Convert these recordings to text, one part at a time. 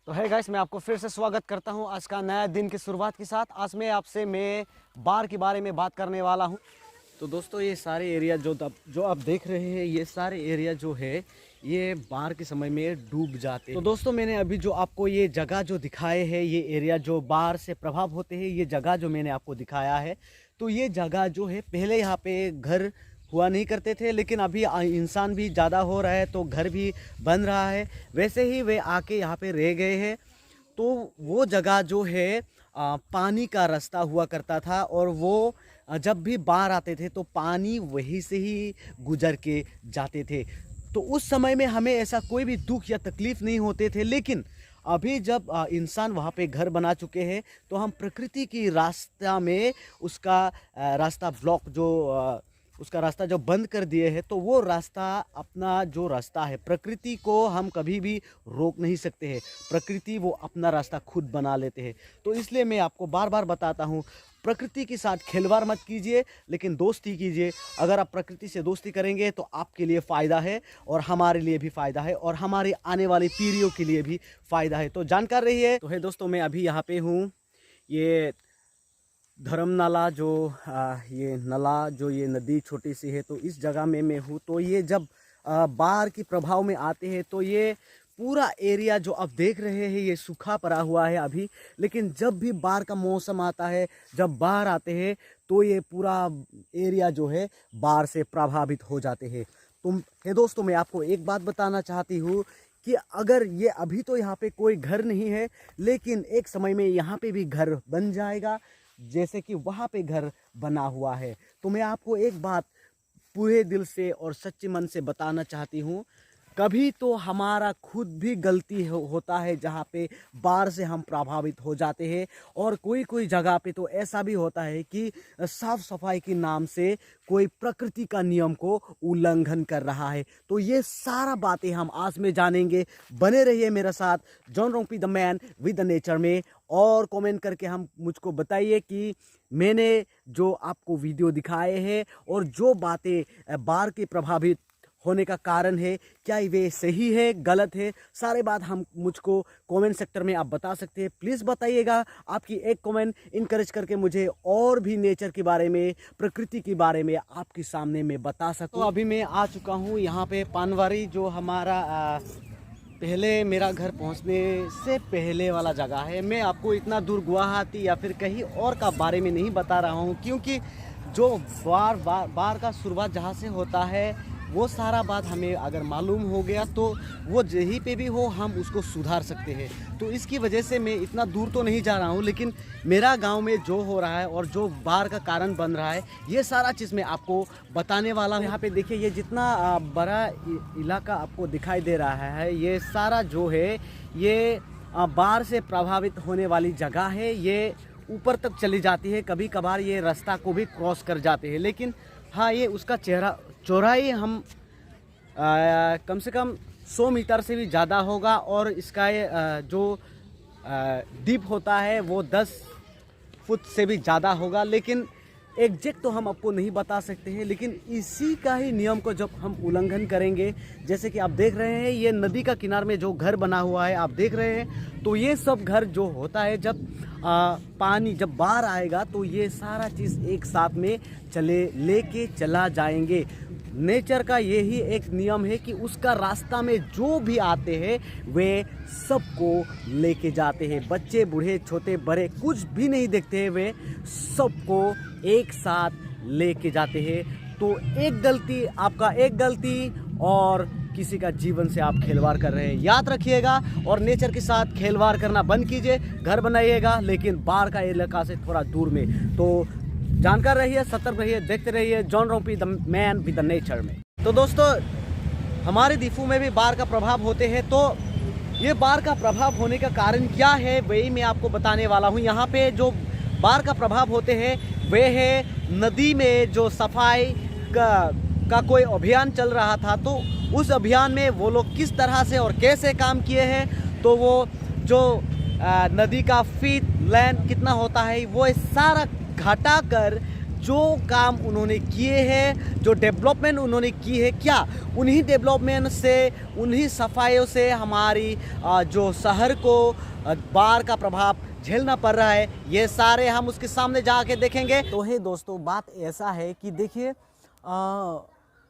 तो है गाइस, मैं आपको फिर से स्वागत करता हूं आज का नया दिन की शुरुआत के साथ। आज मैं बार के बारे में बात करने वाला हूं। तो दोस्तों, ये सारे एरिया जो आप देख रहे हैं, ये सारे एरिया जो है ये बाढ़ के समय में डूब जाते हैं। तो दोस्तों, मैंने अभी जो आपको ये जगह जो दिखाए हैं, ये एरिया जो बाढ़ से प्रभाव होते हैं, ये जगह जो मैंने आपको दिखाया है, तो ये जगह जो है पहले यहाँ पे घर हुआ नहीं करते थे, लेकिन अभी इंसान भी ज़्यादा हो रहा है तो घर भी बन रहा है। वैसे ही वे आके यहाँ पे रह गए हैं। तो वो जगह जो है पानी का रास्ता हुआ करता था, और वो जब भी बाढ़ आते थे तो पानी वहीं से ही गुजर के जाते थे। तो उस समय में हमें ऐसा कोई भी दुख या तकलीफ़ नहीं होते थे। लेकिन अभी जब इंसान वहाँ पे घर बना चुके हैं, तो हम प्रकृति की रास्ता में उसका रास्ता ब्लॉक उसका रास्ता जो बंद कर दिए हैं, तो वो रास्ता अपना जो रास्ता है, प्रकृति को हम कभी भी रोक नहीं सकते हैं। प्रकृति वो अपना रास्ता खुद बना लेते हैं। तो इसलिए मैं आपको बार बार बताता हूँ, प्रकृति के साथ खिलवाड़ मत कीजिए, लेकिन दोस्ती कीजिए। अगर आप प्रकृति से दोस्ती करेंगे तो आपके लिए फ़ायदा है, और हमारे लिए भी फ़ायदा है, और हमारी आने वाली पीढ़ियों के लिए भी फ़ायदा है। तो जानकार रहिए। तो है दोस्तों, मैं अभी यहाँ पे हूँ, ये धर्म नाला ये नदी छोटी सी है, तो इस जगह में मैं हूँ। तो ये जब बाढ़ के प्रभाव में आते हैं तो ये पूरा एरिया जो आप देख रहे हैं ये सूखा पड़ा हुआ है अभी। लेकिन जब भी बाढ़ का मौसम आता है, जब बाढ़ आते हैं, तो ये पूरा एरिया जो है बाढ़ से प्रभावित हो जाते हैं। तो हे दोस्तों, मैं आपको एक बात बताना चाहती हूँ कि अगर ये अभी तो यहाँ पे कोई घर नहीं है, लेकिन एक समय में यहाँ पे भी घर बन जाएगा, जैसे कि वहाँ पे घर बना हुआ है। तो मैं आपको एक बात पूरे दिल से और सच्चे मन से बताना चाहती हूँ, कभी तो हमारा खुद भी गलती होता है जहाँ पे बाढ़ से हम प्रभावित हो जाते हैं। और कोई जगह पे तो ऐसा भी होता है कि साफ सफाई के नाम से कोई प्रकृति का नियम को उल्लंघन कर रहा है। तो ये सारा बातें हम आज में जानेंगे। बने रहिए मेरे साथ John Rongpi the man with the nature में, और कमेंट करके हम मुझको बताइए कि मैंने जो आपको वीडियो दिखाए हैं और जो बातें बाढ़ के प्रभावित होने का कारण है, क्या वे सही है गलत है, सारे बात हम मुझको कमेंट सेक्टर में आप बता सकते हैं। प्लीज़ बताइएगा। आपकी एक कमेंट इनकरेज करके मुझे और भी नेचर के बारे में, प्रकृति के बारे में आपके सामने मैं बता सकूं। तो अभी मैं आ चुका हूं यहाँ पे पानवारी, जो हमारा पहले मेरा घर पहुंचने से पहले वाला जगह है। मैं आपको इतना दूर गुवाहाटी या फिर कहीं और का बारे में नहीं बता रहा हूं, क्योंकि जो बार का शुरुआत जहां से होता है, वो सारा बात हमें अगर मालूम हो गया तो वो जहीं पे भी हो हम उसको सुधार सकते हैं। तो इसकी वजह से मैं इतना दूर तो नहीं जा रहा हूँ, लेकिन मेरा गांव में जो हो रहा है और जो बाढ़ का कारण बन रहा है, ये सारा चीज़ मैं आपको बताने वाला हूँ। यहाँ पे देखिए, ये जितना बड़ा इलाका आपको दिखाई दे रहा है, ये सारा जो है ये बाढ़ से प्रभावित होने वाली जगह है। ये ऊपर तक चली जाती है, कभी कभार ये रास्ता को भी क्रॉस कर जाते हैं। लेकिन हाँ, ये उसका चौड़ाई हम कम से कम 100 मीटर से भी ज़्यादा होगा, और इसका जो डीप होता है वो 10 फुट से भी ज़्यादा होगा। लेकिन एग्जैक्ट तो हम आपको नहीं बता सकते हैं, लेकिन इसी का ही नियम को जब हम उल्लंघन करेंगे, जैसे कि आप देख रहे हैं ये नदी का किनारे में जो घर बना हुआ है आप देख रहे हैं, तो ये सब घर जो होता है, जब पानी जब बाढ़ आएगा तो ये सारा चीज़ एक साथ में लेके चला जाएंगे। नेचर का यही एक नियम है कि उसका रास्ता में जो भी आते हैं वे सबको लेके जाते हैं। बच्चे, बूढ़े, छोटे, बड़े कुछ भी नहीं देखते हैं, वे सबको एक साथ लेके जाते हैं। तो आपका एक गलती और किसी का जीवन से आप खिलवाड़ कर रहे हैं, याद रखिएगा। और नेचर के साथ खिलवाड़ करना बंद कीजिए। घर बनाइएगा, लेकिन बाढ़ का इलाका से थोड़ा दूर में। तो जानकार रहिए, सतर्क रहिए, देखते रहिए John Rongpi the man with the nature में। तो दोस्तों, हमारे दीफू में भी बाढ़ का प्रभाव होते हैं। तो ये बाढ़ का प्रभाव होने का कारण क्या है, वही मैं आपको बताने वाला हूँ। यहाँ पे जो बाढ़ का प्रभाव होते हैं वे है, नदी में जो सफाई का कोई अभियान चल रहा था, तो उस अभियान में वो लोग किस तरह से और कैसे काम किए हैं, तो वो जो नदी का फीट लैंड कितना होता है, वो सारा घटा कर जो काम उन्होंने किए हैं, जो डेवलपमेंट उन्होंने की है, क्या उन्हीं डेवलपमेंट से, उन्हीं सफाइयों से हमारी जो शहर को बाढ़ का प्रभाव झेलना पड़ रहा है, ये सारे हम उसके सामने जाके देखेंगे। तो है दोस्तों, बात ऐसा है कि देखिए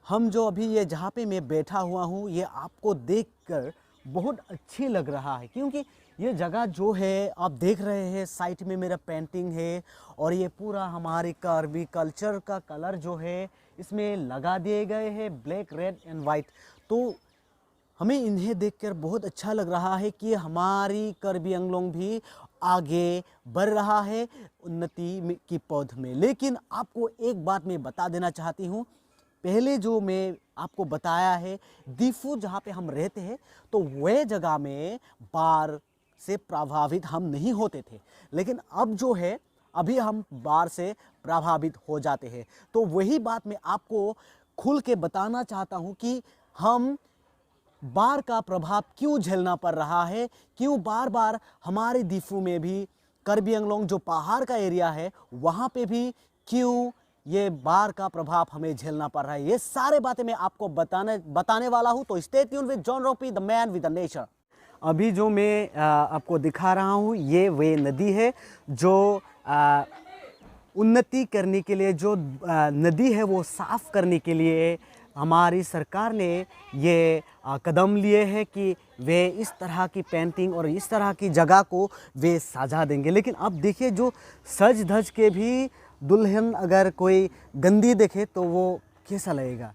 हम जो अभी ये जहाँ पे मैं बैठा हुआ हूँ, ये आपको देखकर बहुत अच्छी लग रहा है, क्योंकि ये जगह जो है आप देख रहे हैं, साइड में मेरा पेंटिंग है और ये पूरा हमारे कार्बी कल्चर का कलर जो है इसमें लगा दिए गए हैं, ब्लैक, रेड एंड वाइट। तो हमें इन्हें देखकर बहुत अच्छा लग रहा है कि हमारी कार्बी आंगलोंग भी आगे बढ़ रहा है उन्नति की पौध में। लेकिन आपको एक बात मैं बता देना चाहती हूँ, पहले जो मैं आपको बताया है, दीफू जहाँ पे हम रहते हैं, तो वह जगह में बाढ़ से प्रभावित हम नहीं होते थे, लेकिन अब जो है अभी हम बाढ़ से प्रभावित हो जाते हैं। तो वही बात मैं आपको खुल के बताना चाहता हूँ कि हम बाढ़ का प्रभाव क्यों झेलना पड़ रहा है, क्यों बार बार हमारे दीफू में भी, कार्बी आंगलोंग जो पहाड़ का एरिया है वहाँ पे भी क्यों ये बाढ़ का प्रभाव हमें झेलना पड़ रहा है, ये सारे बातें मैं आपको बताने वाला हूँ। तो स्टे ट्यून विद जॉन रोपी, the man with the nature. अभी जो मैं आपको दिखा रहा हूँ, ये वे नदी है जो उन्नति करने के लिए, जो नदी है वो साफ़ करने के लिए हमारी सरकार ने ये कदम लिए हैं कि वे इस तरह की पेंटिंग और इस तरह की जगह को वे सजा देंगे। लेकिन अब देखिए, जो सज धज के भी दुल्हन अगर कोई गंदी देखे तो वो कैसा लगेगा?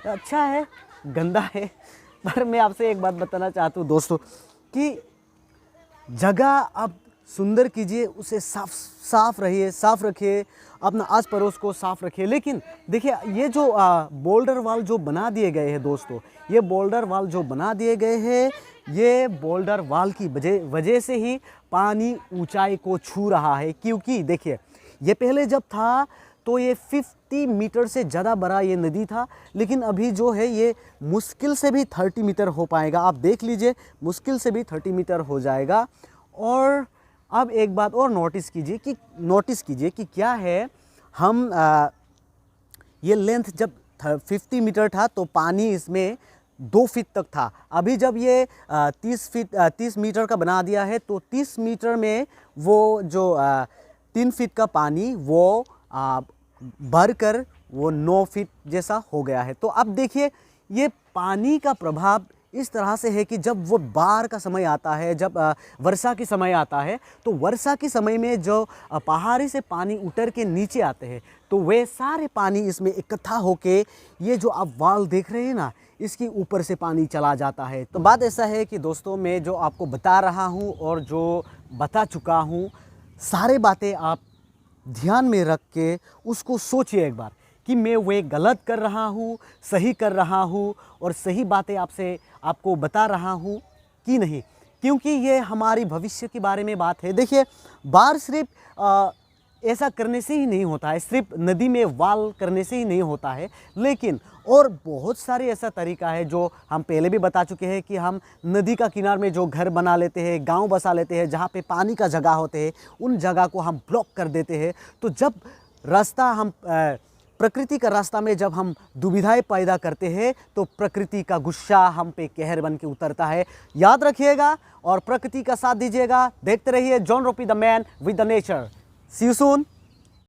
अच्छा है, गंदा है, पर मैं आपसे एक बात बताना चाहता हूँ दोस्तों कि जगह आप सुंदर कीजिए, उसे साफ रहिए, साफ रखिए, अपना आस पड़ोस को साफ रखिए। लेकिन देखिए, ये जो बोल्डर वाल जो बना दिए गए हैं दोस्तों, ये बोल्डर वाल जो बना दिए गए हैं, ये बोल्डर वाल की वजह से ही पानी ऊंचाई को छू रहा है। क्योंकि देखिए, ये पहले जब था तो ये 50 मीटर से ज़्यादा बड़ा ये नदी था, लेकिन अभी जो है ये मुश्किल से भी 30 मीटर हो पाएगा। आप देख लीजिए, मुश्किल से भी 30 मीटर हो जाएगा। और अब एक बात और नोटिस कीजिए कि क्या है, हम ये लेंथ जब 50 मीटर था तो पानी इसमें 2 फीट तक था। अभी जब ये 30 मीटर का बना दिया है तो 30 मीटर में वो जो 3 फीट का पानी वो भरकर वो 9 फीट जैसा हो गया है। तो अब देखिए, ये पानी का प्रभाव इस तरह से है कि जब वो बाढ़ का समय आता है, जब वर्षा की समय आता है, तो वर्षा के समय में जो पहाड़ी से पानी उतर के नीचे आते हैं, तो वे सारे पानी इसमें इकट्ठा होके ये जो आप वाल देख रहे हैं ना, इसके ऊपर से पानी चला जाता है। तो बात ऐसा है कि दोस्तों, मैं जो आपको बता रहा हूँ और जो बता चुका हूँ, सारे बातें आप ध्यान में रख के उसको सोचिए एक बार कि मैं वे गलत कर रहा हूँ, सही कर रहा हूँ, और सही बातें आपको बता रहा हूँ कि नहीं, क्योंकि ये हमारी भविष्य के बारे में बात है। देखिए, बाढ़ सिर्फ ऐसा करने से ही नहीं होता है, सिर्फ नदी में वाल करने से ही नहीं होता है, लेकिन और बहुत सारे ऐसा तरीका है जो हम पहले भी बता चुके हैं कि हम नदी का किनार में जो घर बना लेते हैं, गांव बसा लेते हैं, जहाँ पे पानी का जगह होते हैं, उन जगह को हम ब्लॉक कर देते हैं। तो जब रास्ता हम प्रकृति का रास्ता में जब हम दुविधाएं पैदा करते हैं, तो प्रकृति का गुस्सा हम पे कहर बन के उतरता है। याद रखिएगा और प्रकृति का साथ दीजिएगा। देखते रहिए जॉन रोपी, the man with the nature. See you soon.